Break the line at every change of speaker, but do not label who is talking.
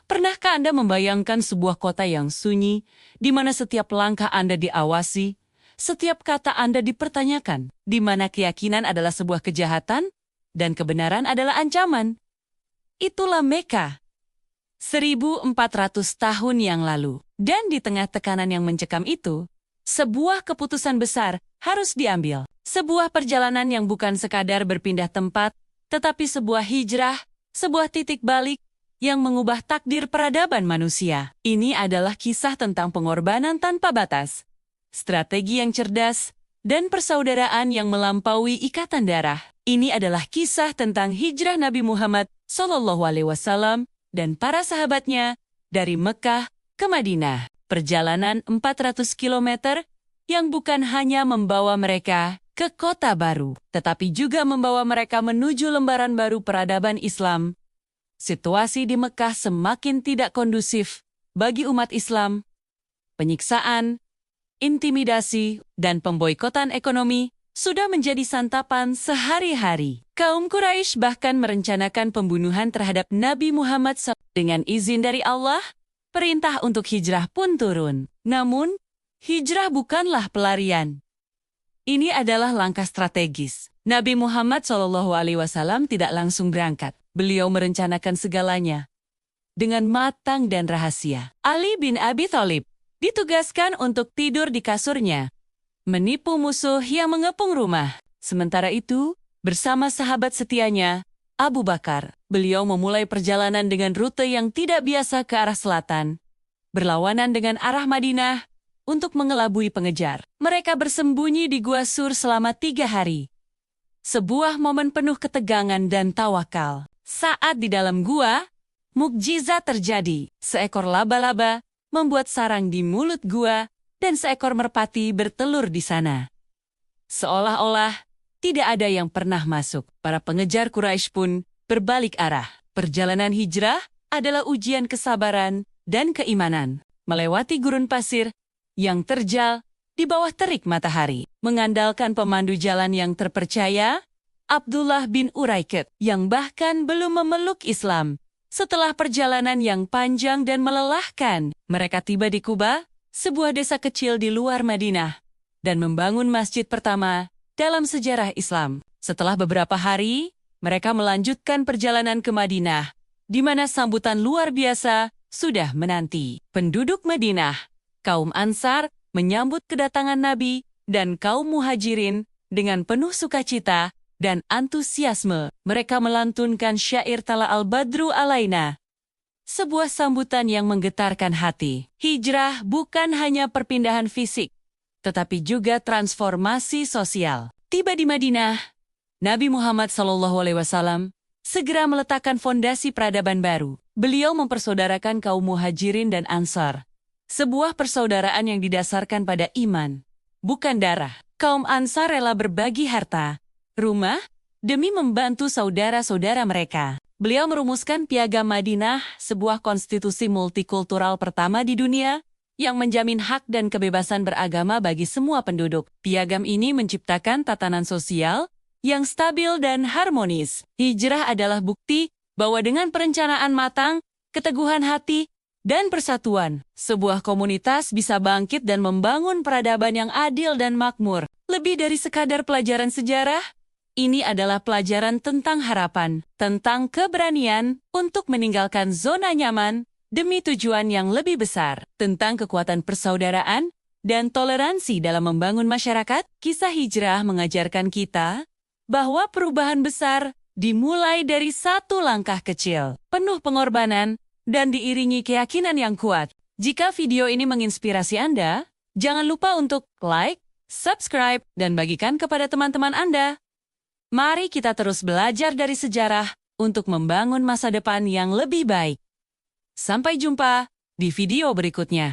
Pernahkah Anda membayangkan sebuah kota yang sunyi, di mana setiap langkah Anda diawasi, setiap kata Anda dipertanyakan, di mana keyakinan adalah sebuah kejahatan, dan kebenaran adalah ancaman? Itulah Mekah. 1400 tahun yang lalu. Dan di tengah tekanan yang mencekam itu, sebuah keputusan besar harus diambil. Sebuah perjalanan yang bukan sekadar berpindah tempat, tetapi sebuah hijrah, sebuah titik balik yang mengubah takdir peradaban manusia. Ini adalah kisah tentang pengorbanan tanpa batas, strategi yang cerdas, dan persaudaraan yang melampaui ikatan darah. Ini adalah kisah tentang hijrah Nabi Muhammad SAW dan para sahabatnya dari Mekah ke Madinah. Perjalanan 400 km yang bukan hanya membawa mereka ke kota baru, tetapi juga membawa mereka menuju lembaran baru peradaban Islam. Situasi di Mekah semakin tidak kondusif bagi umat Islam. Penyiksaan, intimidasi, dan pemboikotan ekonomi sudah menjadi santapan sehari-hari. Kaum Quraisy bahkan merencanakan pembunuhan terhadap Nabi Muhammad SAW. Dengan izin dari Allah, perintah untuk hijrah pun turun. Namun, hijrah bukanlah pelarian. Ini adalah langkah strategis. Nabi Muhammad SAW tidak langsung berangkat. Beliau merencanakan segalanya dengan matang dan rahasia. Ali bin Abi Thalib ditugaskan untuk tidur di kasurnya, menipu musuh yang mengepung rumah. Sementara itu, bersama sahabat setianya, Abu Bakar, beliau memulai perjalanan dengan rute yang tidak biasa ke arah selatan, berlawanan dengan arah Madinah untuk mengelabui pengejar. Mereka bersembunyi di Gua Sur selama 3 hari. Sebuah momen penuh ketegangan dan tawakal. Saat di dalam gua, mukjizat terjadi. Seekor laba-laba membuat sarang di mulut gua dan seekor merpati bertelur di sana. Seolah-olah tidak ada yang pernah masuk. Para pengejar Quraisy pun berbalik arah. Perjalanan hijrah adalah ujian kesabaran dan keimanan. Melewati gurun pasir yang terjal di bawah terik matahari. Mengandalkan pemandu jalan yang terpercaya, Abdullah bin Uraiqit, yang bahkan belum memeluk Islam. Setelah perjalanan yang panjang dan melelahkan, mereka tiba di Quba, sebuah desa kecil di luar Madinah, dan membangun masjid pertama dalam sejarah Islam. Setelah beberapa hari, mereka melanjutkan perjalanan ke Madinah, di mana sambutan luar biasa sudah menanti. Penduduk Madinah, kaum Ansar, menyambut kedatangan Nabi dan kaum Muhajirin dengan penuh sukacita dan antusiasme. Mereka melantunkan syair Tala al-Badru alaina, sebuah sambutan yang menggetarkan hati. Hijrah bukan hanya perpindahan fisik, tetapi juga transformasi sosial. Tiba di Madinah, Nabi Muhammad SAW segera meletakkan fondasi peradaban baru. Beliau mempersaudarakan kaum Muhajirin dan Ansar, sebuah persaudaraan yang didasarkan pada iman, bukan darah. Kaum Ansar rela berbagi harta, rumah, demi membantu saudara-saudara mereka. Beliau merumuskan Piagam Madinah, sebuah konstitusi multikultural pertama di dunia, yang menjamin hak dan kebebasan beragama bagi semua penduduk. Piagam ini menciptakan tatanan sosial yang stabil dan harmonis. Hijrah adalah bukti bahwa dengan perencanaan matang, keteguhan hati, dan persatuan, sebuah komunitas bisa bangkit dan membangun peradaban yang adil dan makmur. Lebih dari sekadar pelajaran sejarah, ini adalah pelajaran tentang harapan, tentang keberanian untuk meninggalkan zona nyaman demi tujuan yang lebih besar, tentang kekuatan persaudaraan dan toleransi dalam membangun masyarakat. Kisah hijrah mengajarkan kita bahwa perubahan besar dimulai dari satu langkah kecil, penuh pengorbanan, dan diiringi keyakinan yang kuat. Jika video ini menginspirasi Anda, jangan lupa untuk like, subscribe, dan bagikan kepada teman-teman Anda. Mari kita terus belajar dari sejarah untuk membangun masa depan yang lebih baik. Sampai jumpa di video berikutnya.